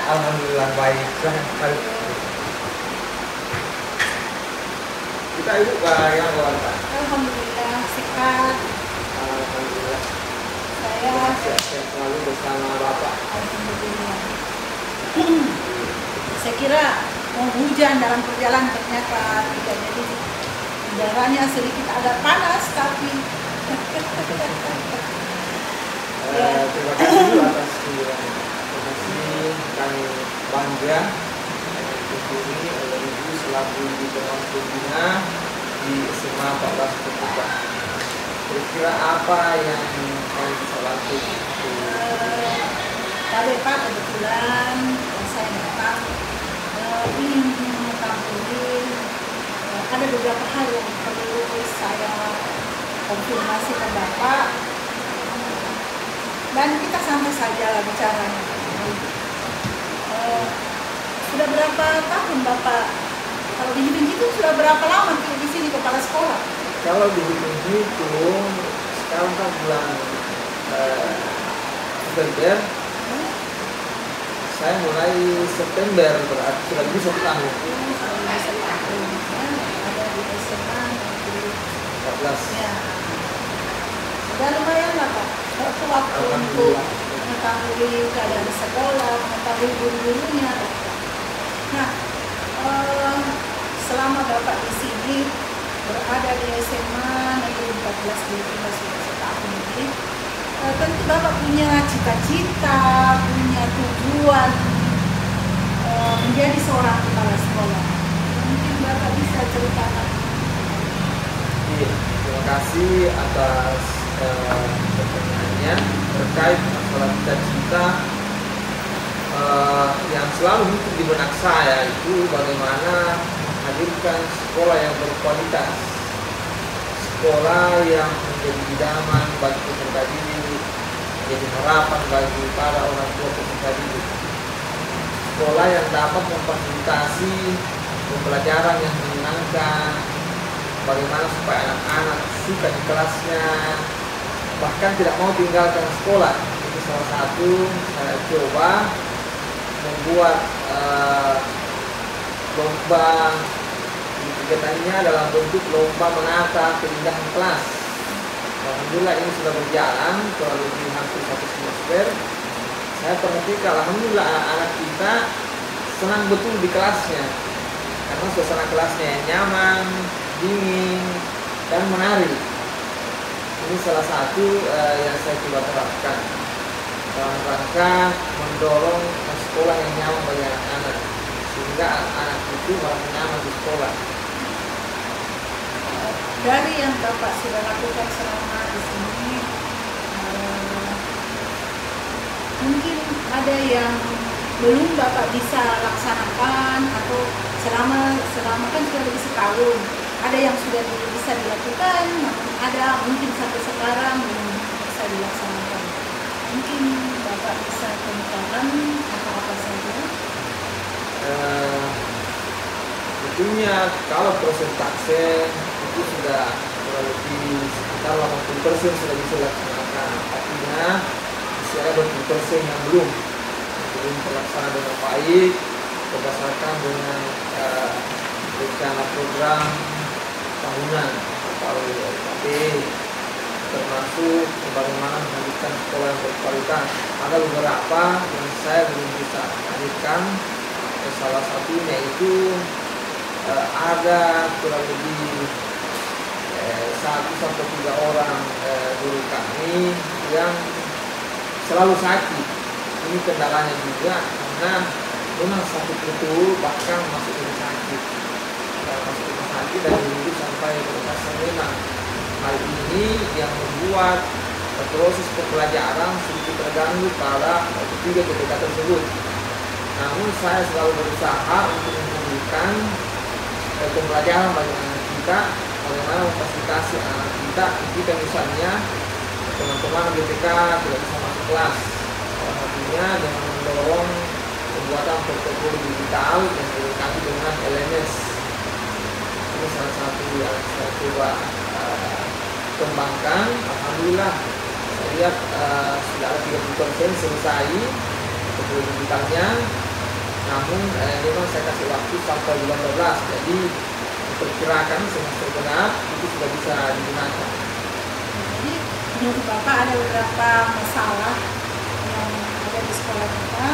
Alhamdulillah baik. Kita ibu yang Pak. Alhamdulillah sehat. Alhamdulillah. Saya Sehat selalu bersama Bapak. Alhamdulillah. Saya kira mau hujan dalam perjalanan, ternyata tidak. Jadi udaranya sedikit agak panas, tapi Terima kasih dulu atas informasi. Kami bangga dikunjungi oleh Ibu selaku di Dewan Pembina di SMA 14 Kota. Kira-kira apa yang kalian bisa lakukan? tadi Pak kebetulan saya datang ingin mengetahui ada beberapa hal yang perlu saya konfirmasi ke Bapak, dan kita santai saja bicaranya. Sudah berapa tahun Bapak, kalau dihitung-hitung sudah berapa lama di sini kepala sekolah? Kalau dihitung-hitung sekarang kan bulan September, saya mulai September, berarti sudah lebih 1 tahun. Ada di SMA negeri 14. ya. Sudah lumayan lah Pak, waktu untuk mengetahui keadaan sekolah, mengetahui guru-gurunya. Nah, selama Bapak di sini berada di SMA negeri 14 di Timur sudah setahun ini, tentu Bapak punya cita-cita, punya tujuan menjadi seorang kepala sekolah. Mungkin Bapak bisa ceritakan. Iya, terima kasih atas pertanyaannya terkait masalah cita-cita yang selalu muncul di benak saya itu bagaimana menghadirkan sekolah yang berkualitas, sekolah yang menjadi idaman bagi peserta didik, menjadi harapan bagi para orang tua peserta didik, sekolah yang dapat memfasilitasi pembelajaran yang menyenangkan, bagaimana supaya anak-anak suka di kelasnya, bahkan tidak mau tinggalkan sekolah. Itu salah satu saya coba membuat lomba. Kegiatannya dalam bentuk lomba menata keindahan kelas. Alhamdulillah ini sudah berjalan kurang lebih hampir 1 semester. Saya perhatikan alhamdulillah anak-anak kita senang betul di kelasnya, karena suasana kelasnya nyaman, dingin, dan menarik. Ini salah satu yang saya coba terapkan dalam rangka mendorong sekolah yang nyaman bagi anak-anak, sehingga anak itu merasa nyaman di sekolah. Dari yang Bapak sudah lakukan selama di sini, mungkin ada yang belum Bapak bisa laksanakan, atau selama kan sudah lebih setahun, ada yang sudah bisa dilakukan, namun ada mungkin sampai sekarang belum bisa dilaksanakan. Mungkin Bapak bisa kemukakan apa-apa saja. Tentunya kalau persentase itu sudah kurang lebih sekitar 80% sudah bisa dilaksanakan. Artinya masih ada 20% yang belum terlaksana dengan baik berdasarkan dengan rencana program tahunan atau LKP, termasuk bagaimana menghadirkan sekolah yang berkualitas. Ada beberapa yang saya belum bisa hadirkan. Salah satunya itu ada kurang lebih 1-3 orang guru kami yang selalu sakit. Ini kendalanya juga karena memang sakit betul, bahkan masuk rumah sakit, dan menunggu sampai berhasil memang. Hal ini yang membuat proses pembelajaran sedikit terganggu pada ketiga TPK tersebut. Namun saya selalu berusaha untuk memberikan pembelajaran bagi anak kita, bagaimana memfasilitasi anak kita jika misalnya teman-teman BPK tidak bisa masuk kelas. Salah satunya dengan mendorong pembuatan portofolio digital yang dilengkapi dengan LMS. Ini salah satu yang saya coba kembangkan. Alhamdulillah saya lihat sudah ada 30% selesai portofolio digitalnya. namun memang saya kasih waktu sampai bulan 12, jadi diperkirakan semester genap itu sudah bisa digunakan. Jadi menurut Bapak ada beberapa masalah yang ada di sekolah kita,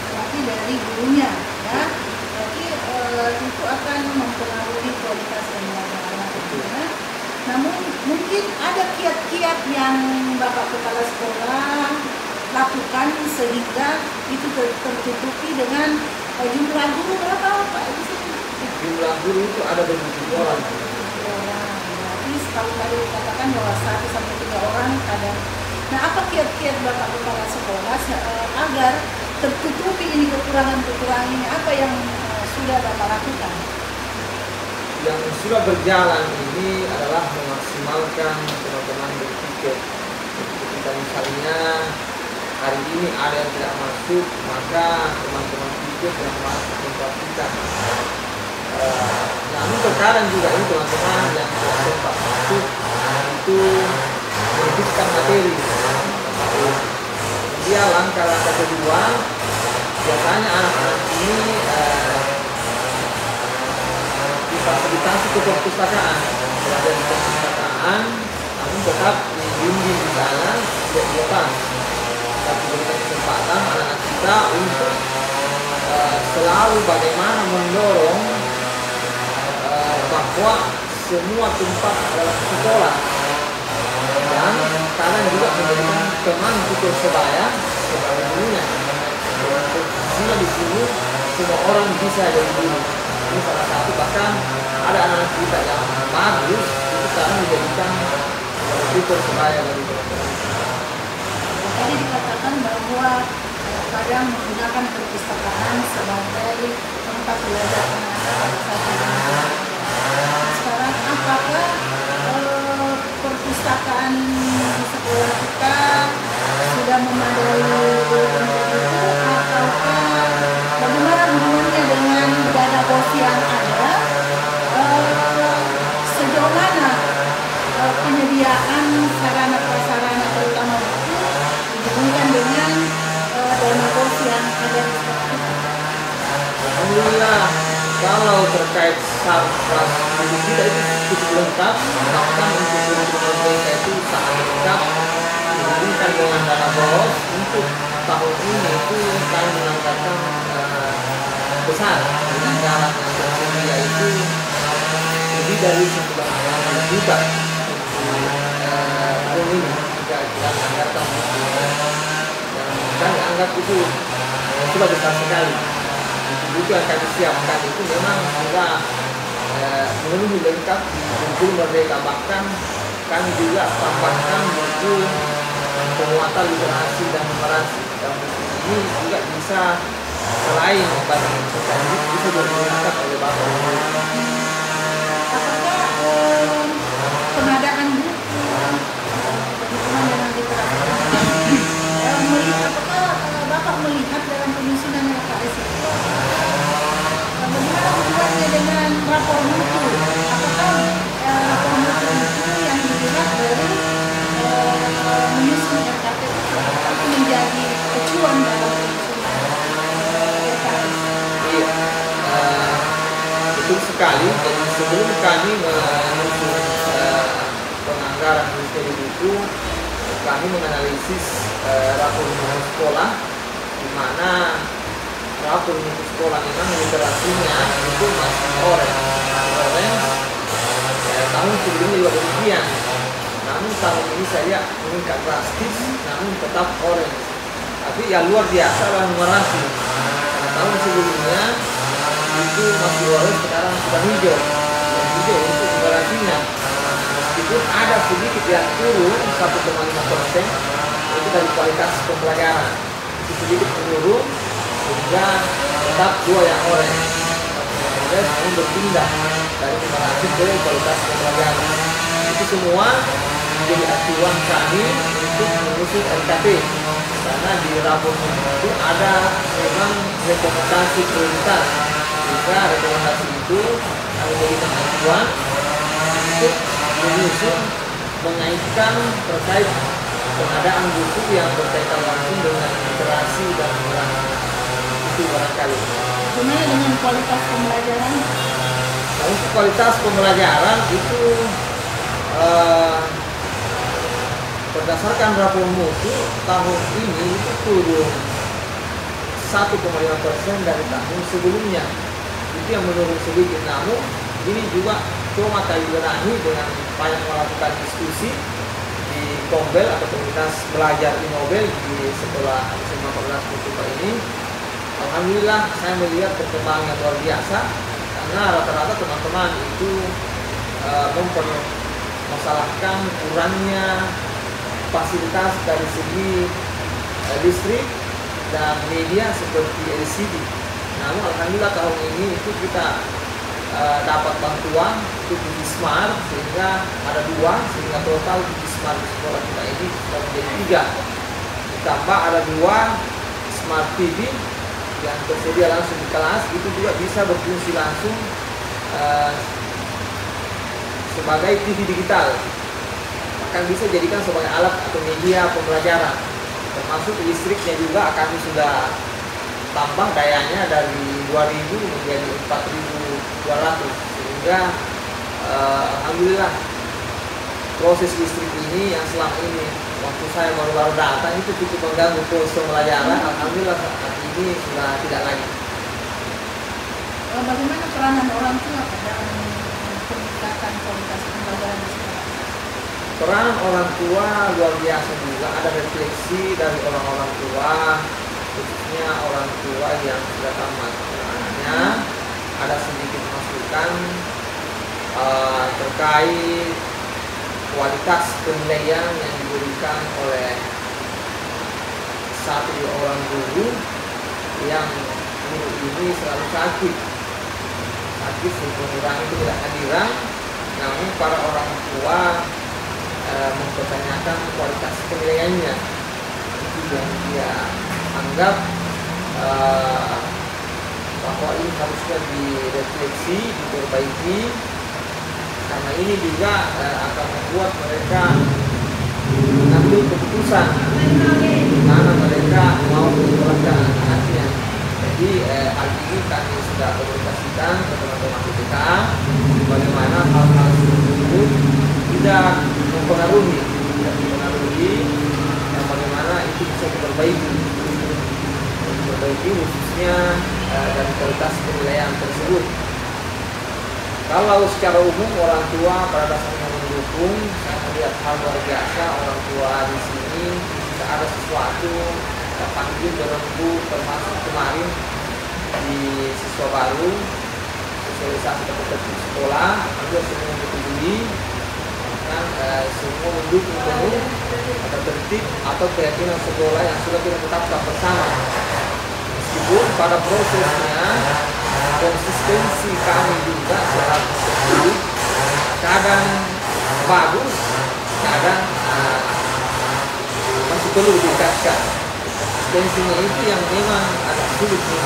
berarti dari gurunya ya, berarti itu akan mempengaruhi kualitas pembelajaran. Namun mungkin ada kiat-kiat yang Bapak Kepala Sekolah lakukan sehingga itu tertutupi dengan jumlah guru berapa Pak? Jumlah guru itu ada 27 orang. Berarti kalau tadi dikatakan bahwa 1 sampai 3 orang ada. Nah, apa kiat-kiat Bapak Kepala Sekolah agar tertutupi ini kekurangan-kekurangan ini, apa yang sudah Bapak lakukan? Yang sudah berjalan ini adalah memaksimalkan teman-teman berpikir. Ketika misalnya hari ini ada yang tidak masuk, maka teman-teman pikir yang masuk memperhatikan. Namun terkadang juga ini teman-teman yang tidak sempat masuk itu menyebutkan materi. Kemudian langkah-langkah kedua, biasanya anak-anak ini difasilitasi ke perpustakaan, belajar di perpustakaan, namun tetap dibimbing di sana tidak dilepas. Tapi berikan kesempatan anak-anak kita untuk selalu bagaimana mendorong bahwa semua tempat adalah sekolah, dan kalian juga menjadikan teman tutor sebaya sebagai gurunya. Posisinya di sini semua orang bisa jadi guru. Ini salah satu, bahkan ada anak-anak kita yang bagus itu sekarang dijadikan tutor sebaya dari teman-teman. Tadi dikatakan bahwa kadang menggunakan perpustakaan sebagai tempat belajar anak-anak pada saat ini. Sekarang apakah perpustakaan di sekolah kita sudah memadai ataukah bagaimana hubungannya dengan dana bos yang ada, sejauh mana penyediaan sarana prasarana terutama buku dihubungkan dengan dana bos yang ada di sekolah kita? Alhamdulillah, kalau terkait sarpras kita itu cukup lengkap, bahkan untuk guru-guru mereka itu sangat lengkap dibandingkan dengan dana bos. Untuk tahun ini itu kami menganggarkan besar dengan anggaran yang tersedia itu lebih dari 9 juta untuk tahun ini jika kita menganggarkan dan kami anggap itu sudah besar sekali. Buku yang kami siapkan itu memang sudah memenuhi lengkap di buku Merdeka, bahkan kami juga tambahkan buku penguatan literasi dan numerasi. Dan buku ini juga bisa selain bahasa Indonesia ini bisa digunakan oleh Bapak Ibu. Apakah pengadaan buku berhubungan dengan literasi apakah Bapak melihat dalam penyusunan LKS itu bagaimana hubungannya dengan rapor mutu? Apakah rapor mutu itu yang dilihat dari menyusun LKS itu menjadi acuan dalam penyusunan LKS? Iya, betul sekali. Jadi sebelum kami menyusun penganggaran Ministeri Buku, kami menganalisis rapor mutu sekolah, di mana rapor mutu sekolah memang literasinya itu masih orange. Tahun sebelumnya juga demikian. Namun tahun ini saya meningkat drastis, namun tetap orange. Tapi ya luar biasa lah numerasi. Karena tahun sebelumnya itu masih orange, sekarang sudah hijau. Dan hijau untuk numerasinya. Meskipun ada sedikit yang turun 1,5%, itu dari kualitas pembelajaran. Itu sedikit menurun sehingga tetap 2 yang orange. Namun berpindah dari numerasi ke kualitas pembelajaran. Itu semua menjadi acuan kami untuk menyusun LKP, karena di rapor itu ada memang rekomendasi prioritas, sehingga rekomendasi itu kami berikan acuan untuk menyusun mengaitkan terkait pengadaan buku yang berkaitan langsung dengan literasi dan numerasi. itu barangkali. Gimana dengan kualitas pembelajaran? Nah, untuk kualitas pembelajaran itu berdasarkan rapor mutu tahun ini itu turun 1,5% dari tahun sebelumnya. Itu yang menurun sedikit, namun ini juga cuma kami benahi dengan banyak melakukan diskusi di Kombel atau komunitas belajar Inobel di sekolah SMA 14 Mutuba ini. Alhamdulillah saya melihat perkembangan yang luar biasa, karena rata-rata teman-teman itu mempermasalahkan kurangnya fasilitas dari segi listrik dan media seperti LCD. Namun alhamdulillah tahun ini itu kita dapat bantuan untuk TV Smart, sehingga ada 2, sehingga total TV Smart di sekolah kita ini sudah menjadi 3. Ditambah ada 2 Smart TV yang tersedia langsung di kelas, itu juga bisa berfungsi langsung sebagai TV digital, akan bisa jadikan sebagai alat atau media pembelajaran. Termasuk listriknya juga kami sudah tambah dayanya dari 2000 menjadi 4200, sehingga alhamdulillah proses listrik ini yang selama ini waktu saya baru datang itu cukup mengganggu proses pembelajaran, alhamdulillah saat ini sudah tidak lagi. Bagaimana peranan orang tua dalam peningkatan kualitas pembelajaran di sekolah? Peranan orang tua luar biasa juga, ada refleksi dari orang-orang tua, khususnya orang tua yang sudah tamat anaknya, ada sedikit masukan terkait kualitas penilaian yang diberikan oleh 1 orang guru yang guru ini selalu sakit sehingga mengurangi ketidakhadiran, namun para orang tua mempertanyakan kualitas penilaiannya. Itu yang dia anggap bahwa ini harusnya direfleksi, diperbaiki, karena ini juga akan membuat mereka mengambil keputusan di mana mereka mau menyekolahkan anak-anaknya. Jadi hal ini kami sudah komunikasikan ke teman-teman kita bagaimana hal-hal tersebut tidak mempengaruhi dan bagaimana itu bisa diperbaiki khususnya dari kualitas penilaian tersebut. Kalau secara umum orang tua pada dasarnya mendukung, saya melihat hal luar biasa orang tua di sini. Jika ada sesuatu panggil berembuk, termasuk kemarin di siswa baru sosialisasi terhadap sekolah, hampir semua peduli, kan semua mendukung penuh atau tertib atau keyakinan sekolah yang sudah kita tetapkan bersama. Meskipun pada prosesnya konsistensi kami juga selalu tersebut kadang bagus, kadang masih perlu ditingkatkan. Konsistensinya itu yang memang agak sulit nih.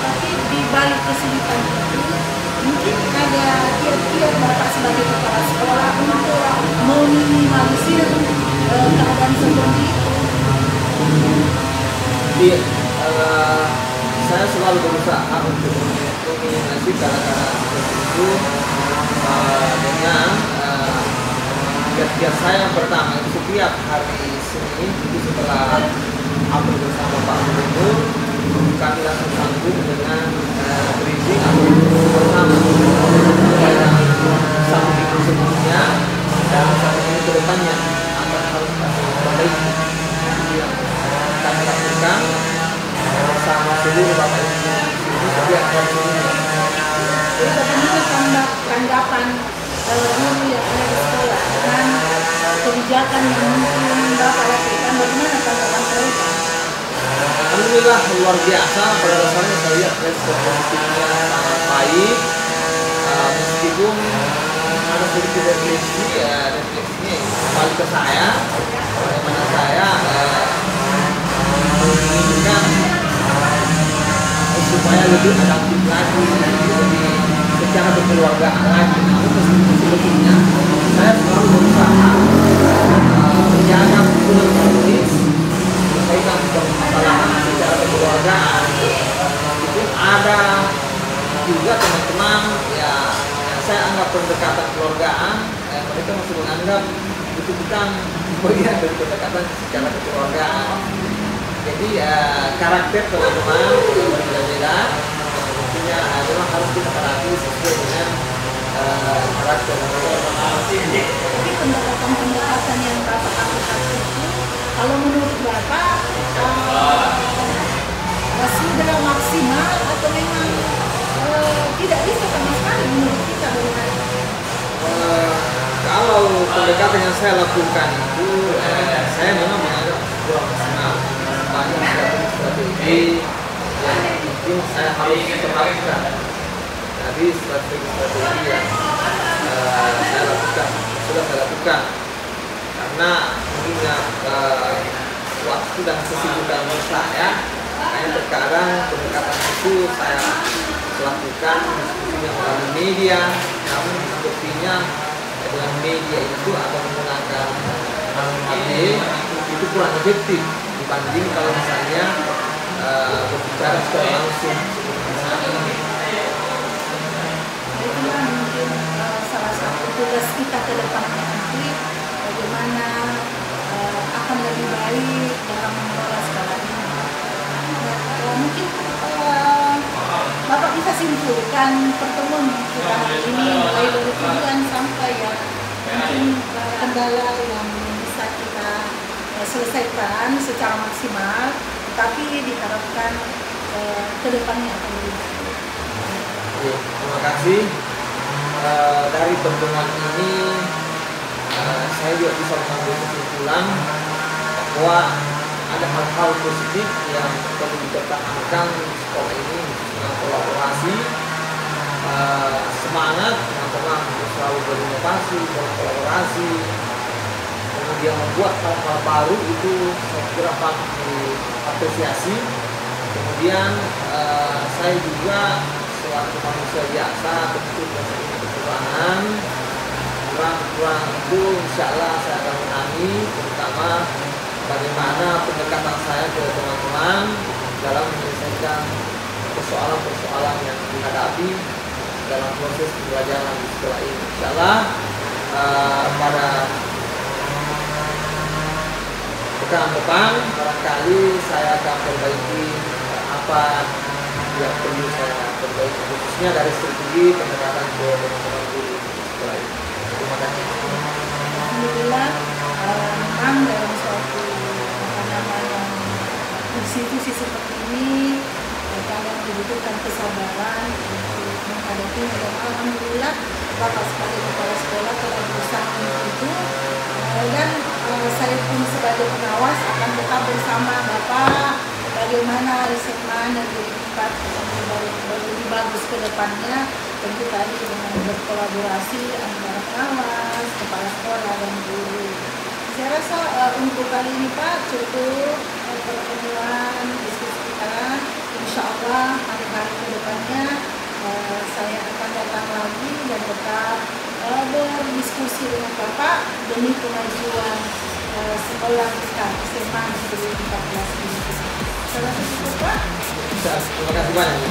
Tapi di balik kesulitan itu mungkin ada kira-kira Bapak sebagai kepala sekolah untuk meminimalisir keadaan seperti itu. Saya selalu berusaha untuk meminimalisir keadaan seperti itu dengan kiat-kiat saya yang pertama itu setiap hari Senin itu setelah apel bersama Pak Gubernur kami langsung sambung dengan briefing atau bersama yang satu minggu sebelumnya dan satu minggu ke depannya akan harus kami perbaiki. Itu yang kami lakukan bersama seluruh Bapak Ibu ini setiap hari ini. Jadi bagaimana tanggapan guru yang ada di sekolah dengan kebijakan yang mungkin Bapak lakukan, bagaimana tanggapan mereka? Alhamdulillah luar biasa, pada dasarnya saya lihat respon positifnya sangat baik, meskipun ada sedikit refleksinya kembali ke saya, bagaimana saya menginginkan supaya lebih adaptif lagi, lebih secara berkeluargaan lagi. Namun meskipun sebetulnya saya selalu berusaha menjaga kultur itu bukan bagian dari pendekatan secara kekeluargaan. Jadi karakter teman-teman berbeda-beda, tentunya memang harus kita hadapi sesuai dengan karakter. Tapi pendekatan yang Bapak lakukan itu, kalau menurut Bapak sudah maksimal atau memang tidak bisa sama sekali menurut kita bagaimana? Kalau pendekatan yang saya lakukan itu, saya memang menganggap kurang maksimal. Banyak strategi yang mungkin saya harus terapkan. Jadi strategi yang saya lakukan, sudah saya lakukan. Karena mengingat waktu dan kesibukan saya, makanya terkadang pendekatan itu saya lakukan diskusinya melalui media, namun sepertinya dengan media itu atau menggunakan HP itu kurang efektif dibanding kalau misalnya berbicara secara langsung. Itulah mungkin salah satu tugas kita ke depannya nanti, bagaimana akan lebih baik dalam mengelola sekolah ini. Mungkin Bapak bisa simpulkan pertemuan kita hari ini mulai dari tujuan sampai ya mungkin kendala yang bisa kita selesaikan secara maksimal, tapi diharapkan ke depannya akan lebih baik. Terima kasih. Dari pertemuan ini saya juga bisa mengambil kesimpulan bahwa ada hal-hal positif yang perlu dipertahankan di sekolah ini, dengan kolaborasi, semangat teman-teman untuk selalu berinovasi, berkolaborasi, kemudian membuat hal-hal baru itu saya kira patut diapresiasi. Kemudian saya juga selaku manusia biasa tentu punya kekurangan, kurang itu insya Allah saya akan menangani, terutama bagaimana pendekatan saya ke teman-teman dalam menyelesaikan persoalan-persoalan yang dihadapi dalam proses pembelajaran di sekolah ini. Insya Allah pada pekan depan barangkali saya akan perbaiki apa yang perlu saya perbaiki, khususnya dari strategi pendekatan ke teman-teman guru di sekolah ini. Terima kasih. Alhamdulillah, memang dalam suatu institusi seperti ini kalian dibutuhkan kesabaran untuk menghadapinya, dan alhamdulillah Bapak sebagai kepala sekolah telah berusaha untuk itu, dan saya pun sebagai pengawas akan tetap bersama Bapak bagaimana risetman dan dilipat lebih bagus ke depannya, tentu tadi dengan berkolaborasi antara pengawas, kepala sekolah dan guru. Saya rasa untuk kali ini Pak cukup pertemuan diskusi kita. Insya Allah hari-hari ke depannya saya akan datang lagi dan tetap berdiskusi dengan Bapak demi kemajuan sekolah kita SMA Negeri 14 ini. Saya rasa cukup Pak. Terima kasih banyak.